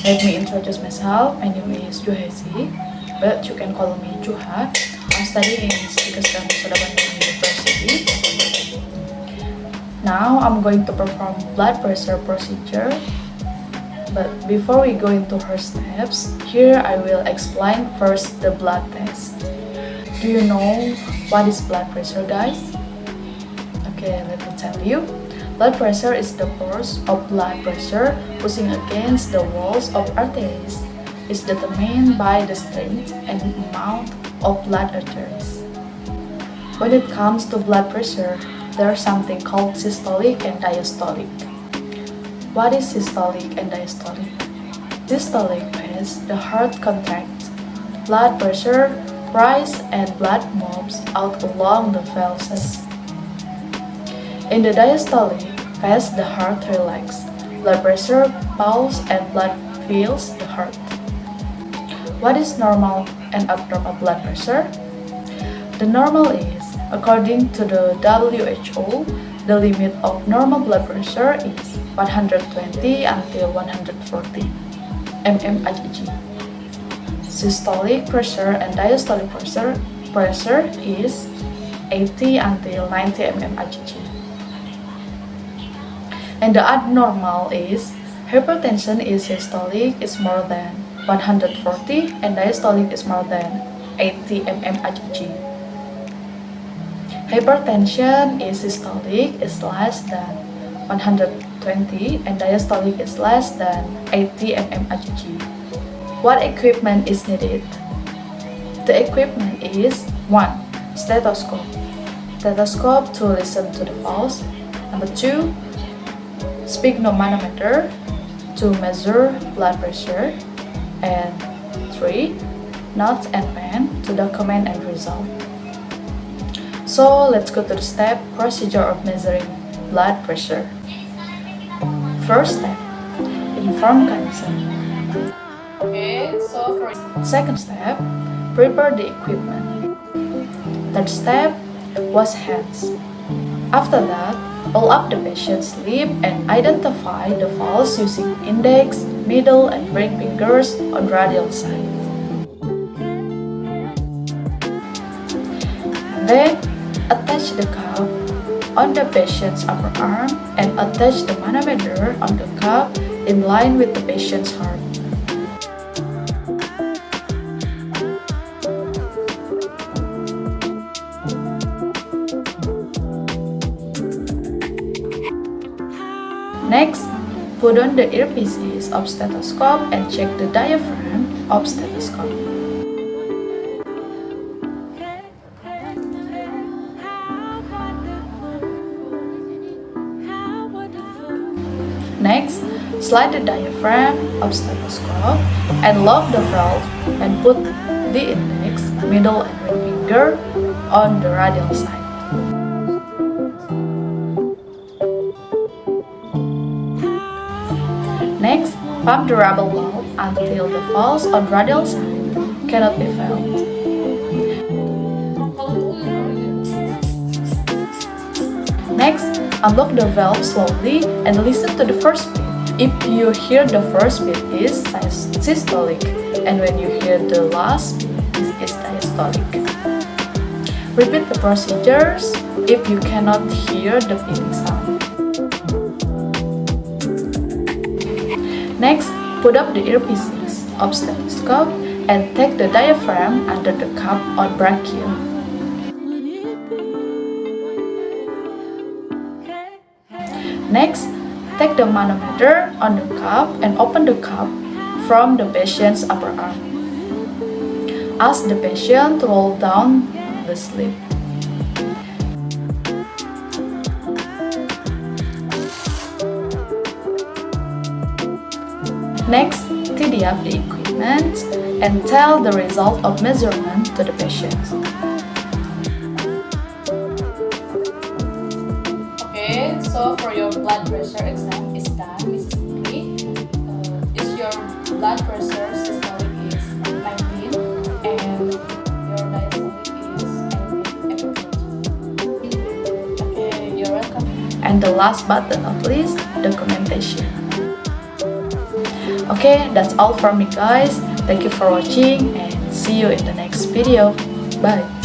Let me introduce myself. My name is Juhaesih, but you can call me Juha. I'm studying in University. Now I'm going to perform blood pressure procedure. But before we go into her steps, here I will explain first the blood test. Do you know what is blood pressure, guys? Okay, let me tell you. Blood pressure is the force of blood pressure pushing against the walls of arteries. It's determined by the strength and amount of blood arteries. When it comes to blood pressure, there's something called systolic and diastolic. What is systolic and diastolic? Systolic means the heart contracts, blood pressure rises and blood moves out along the valves. In the diastolic phase, the heart relaxes, blood pressure falls and blood fills the heart. What is normal and abnormal blood pressure? The normal is, according to the WHO, the limit of normal blood pressure is 120 until 140 mmHg. Systolic pressure and diastolic pressure is 80 until 90 mmHg. And the abnormal is hypertension is systolic is more than 140 and diastolic is more than 80 mmHg. Hypertension is systolic is less than 120 and diastolic is less than 80 mmHg. What equipment is needed? The equipment is 1. Stethoscope. Stethoscope to listen to the pulse. Number 2. Sphygmomanometer to measure blood pressure. And 3. Notes and pen to document end result. So let's go to the step procedure of measuring blood pressure. First step, inform consent. Okay, so for second step, prepare the equipment. Third step, wash hands. After that, pull up the patient's sleeve and identify the pulse using index, middle, and ring fingers on radial side. Then, attach the cup on the patient's upper arm and attach the manometer on the cup in line with the patient's heart. Next, put on the earpieces of stethoscope and check the diaphragm of stethoscope. Next, slide the diaphragm of stethoscope and lock the valve and put the index, middle, and ring finger on the radial side. Next, pump the rubber valve until the pulse on radial side cannot be felt. Next, unlock the valve slowly and listen to the first beat. If you hear the first beat is systolic, and when you hear the last beat is diastolic. Repeat the procedures if you cannot hear the beating sound. Next, put up the earpieces of stethoscope and take the diaphragm under the cup on brachial. Next, take the manometer on the cup and open the cup from the patient's upper arm. Ask the patient to roll down the sleeve. Next, tidy up the equipment and tell the result of measurement to the patient. Okay, so for your blood pressure exam is done, Mrs. Putri. Is your blood pressure systolic is 19 and your diastolic is 18 mmHg. Okay, you're welcome. And the last but not least, documentation. Okay, that's all from me guys. Thank you for watching and see you in the next video. Bye.